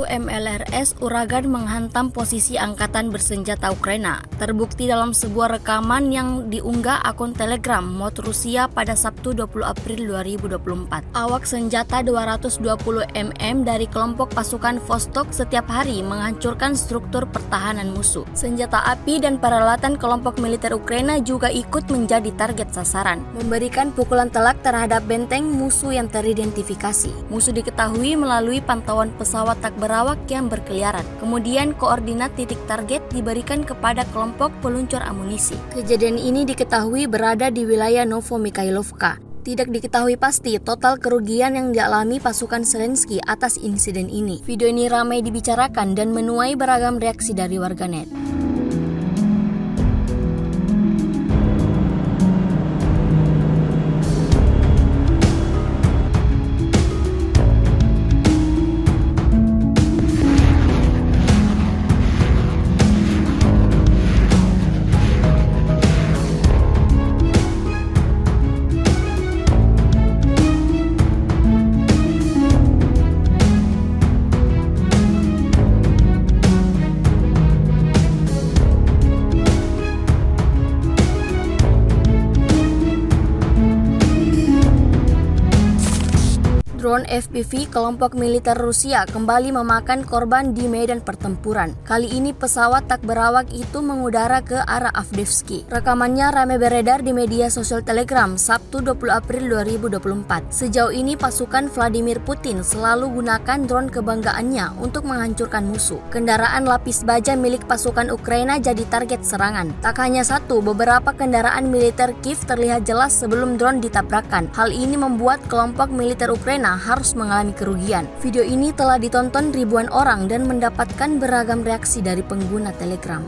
MLRS, uragan menghantam posisi angkatan bersenjata Ukraina. Terbukti dalam sebuah rekaman yang diunggah akun Telegram MOD Rusia pada Sabtu 20 April 2024. Awak senjata 220 mm dari kelompok pasukan Vostok setiap hari menghancurkan struktur pertahanan musuh. Senjata api dan peralatan kelompok militer Ukraina juga ikut menjadi target sasaran, memberikan pukulan telak terhadap benteng musuh yang teridentifikasi. Musuh diketahui melalui pantauan pesawat tak berawak yang berkeliaran. Kemudian koordinat titik target diberikan kepada kelompok peluncur amunisi. Kejadian ini diketahui berada di wilayah Novomikhailovka. Tidak diketahui pasti total kerugian yang dialami pasukan Zelensky atas insiden ini. Video ini ramai dibicarakan dan menuai beragam reaksi dari warganet. Drone FPV kelompok militer Rusia kembali memakan korban di medan pertempuran. Kali ini pesawat tak berawak itu mengudara ke arah Avdiivka. Rekamannya ramai beredar di media sosial Telegram Sabtu 20 April 2024. Sejauh ini pasukan Vladimir Putin selalu gunakan drone kebanggaannya untuk menghancurkan musuh. Kendaraan lapis baja milik pasukan Ukraina jadi target serangan. Tak hanya satu, beberapa kendaraan militer Kiev terlihat jelas sebelum drone ditabrakkan. Hal ini membuat kelompok militer Ukraina harus mengalami kerugian. Video ini telah ditonton ribuan orang dan mendapatkan beragam reaksi dari pengguna Telegram.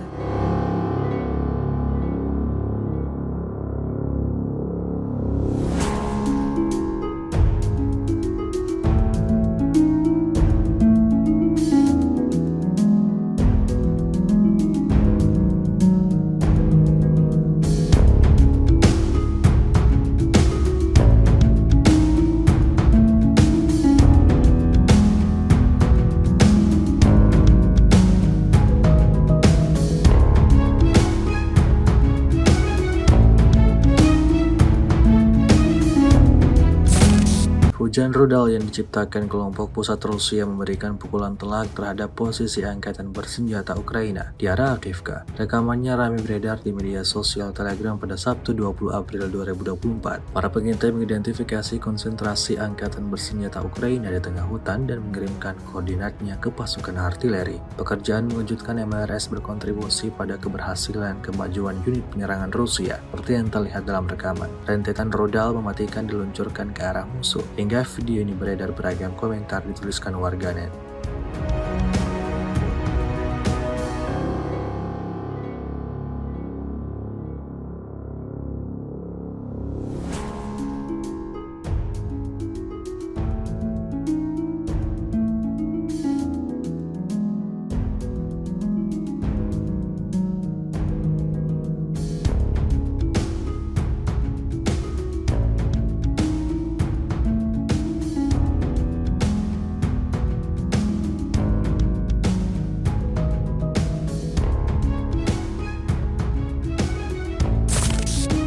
Hujan rudal yang diciptakan kelompok pusat Rusia memberikan pukulan telak terhadap posisi angkatan bersenjata Ukraina di arah Avdiivka. Rekamannya ramai beredar di media sosial Telegram pada Sabtu 20 April 2024. Para pengintai mengidentifikasi konsentrasi angkatan bersenjata Ukraina di tengah hutan dan mengirimkan koordinatnya ke pasukan artileri. Pekerjaan mengejutkan MLRS berkontribusi pada keberhasilan kemajuan unit penyerangan Rusia, seperti yang terlihat dalam rekaman. Rentetan rudal mematikan diluncurkan ke arah musuh. Hingga video ini beredar beragam komentar dituliskan warganet.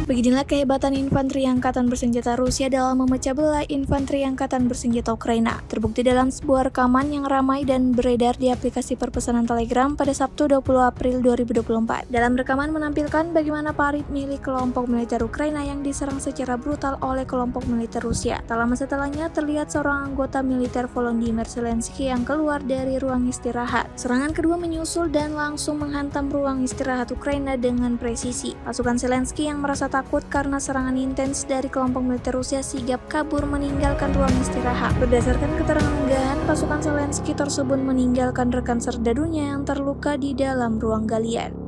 Beginilah kehebatan infanteri angkatan bersenjata Rusia dalam memecah belah infanteri angkatan bersenjata Ukraina. Terbukti dalam sebuah rekaman yang ramai dan beredar di aplikasi perpesanan Telegram pada Sabtu 20 April 2024. Dalam rekaman menampilkan bagaimana parit milik kelompok militer Ukraina yang diserang secara brutal oleh kelompok militer Rusia. Tak lama setelahnya terlihat seorang anggota militer Volodymyr Zelensky yang keluar dari ruang istirahat. Serangan kedua menyusul dan langsung menghantam ruang istirahat Ukraina dengan presisi. Pasukan Zelensky yang merasa takut karena serangan intens dari kelompok militer Rusia sigap kabur meninggalkan ruang istirahat. Berdasarkan keterangan unggahan, pasukan Zelensky tersebut meninggalkan rekan serdadunya yang terluka di dalam ruang galian.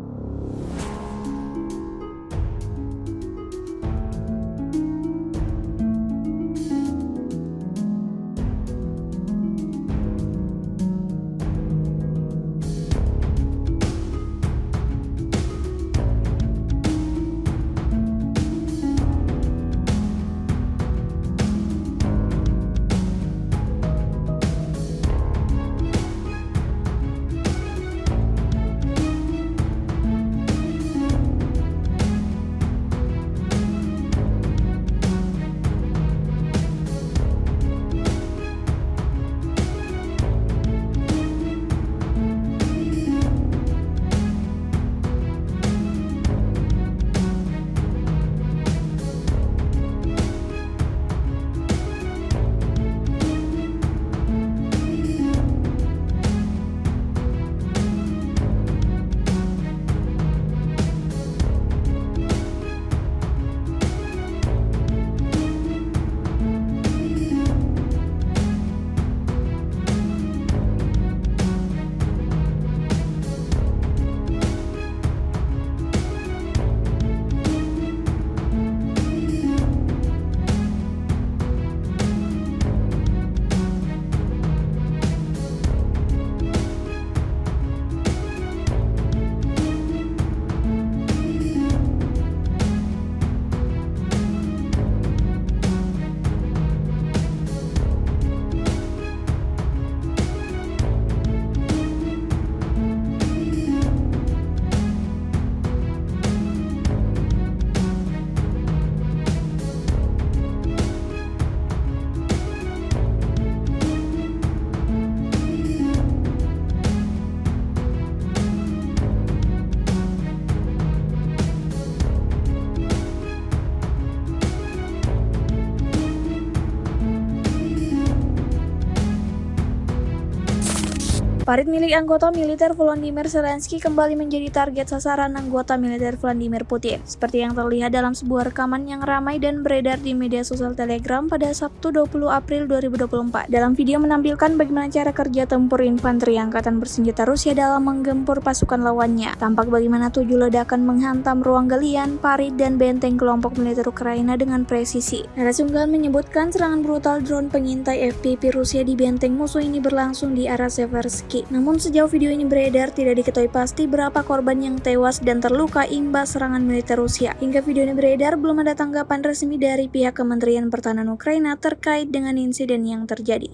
Parit milik anggota militer Volodymyr Zelensky kembali menjadi target sasaran anggota militer Vladimir Putin, seperti yang terlihat dalam sebuah rekaman yang ramai dan beredar di media sosial Telegram pada Sabtu 20 April 2024. Dalam video menampilkan bagaimana cara kerja tempur infanteri Angkatan Bersenjata Rusia dalam menggempur pasukan lawannya. Tampak bagaimana 7 ledakan menghantam ruang galian, parit, dan benteng kelompok militer Ukraina dengan presisi. Narasi unggahan menyebutkan serangan brutal drone pengintai FPV Rusia di benteng musuh ini berlangsung di arah Seversky. Namun sejauh video ini beredar, tidak diketahui pasti berapa korban yang tewas dan terluka imbas serangan militer Rusia. Hingga video ini beredar, belum ada tanggapan resmi dari pihak Kementerian Pertahanan Ukraina terkait dengan insiden yang terjadi.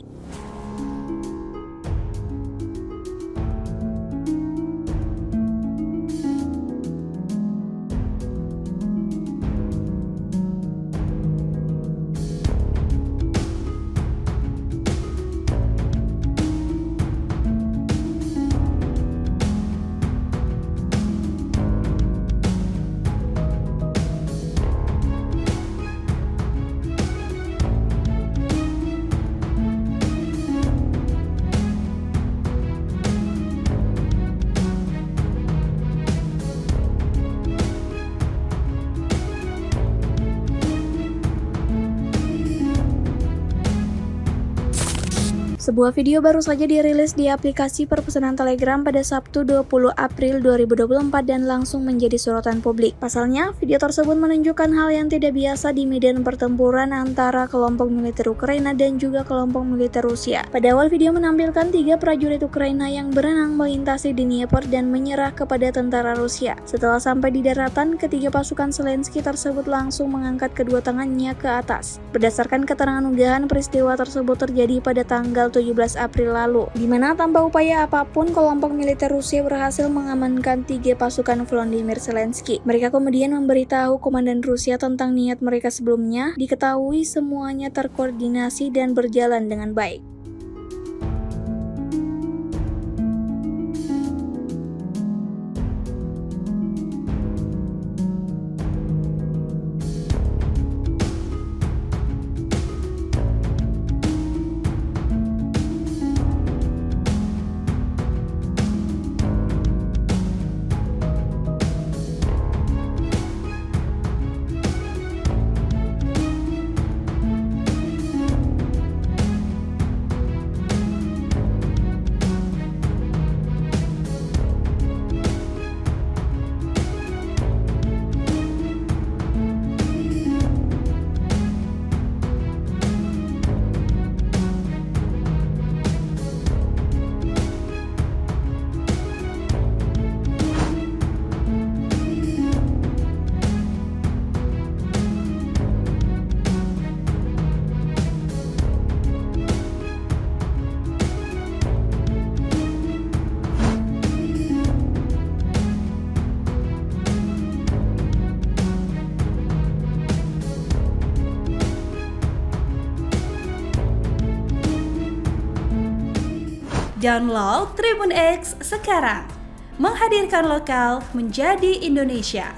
Sebuah video baru saja dirilis di aplikasi perpesanan Telegram pada Sabtu 20 April 2024 dan langsung menjadi sorotan publik. Pasalnya, video tersebut menunjukkan hal yang tidak biasa di medan pertempuran antara kelompok militer Ukraina dan juga kelompok militer Rusia. Pada awal video menampilkan 3 prajurit Ukraina yang berenang melintasi Dnieper dan menyerah kepada tentara Rusia. Setelah sampai di daratan, ketiga pasukan Zelensky tersebut langsung mengangkat kedua tangannya ke atas. Berdasarkan keterangan unggahan, peristiwa tersebut terjadi pada tanggal 17 April lalu, di mana tanpa upaya apapun kelompok militer Rusia berhasil mengamankan 3 pasukan Volodymyr Zelensky. Mereka kemudian memberitahu komandan Rusia tentang niat mereka sebelumnya, diketahui semuanya terkoordinasi dan berjalan dengan baik. Download Tribun X sekarang, menghadirkan lokal menjadi Indonesia.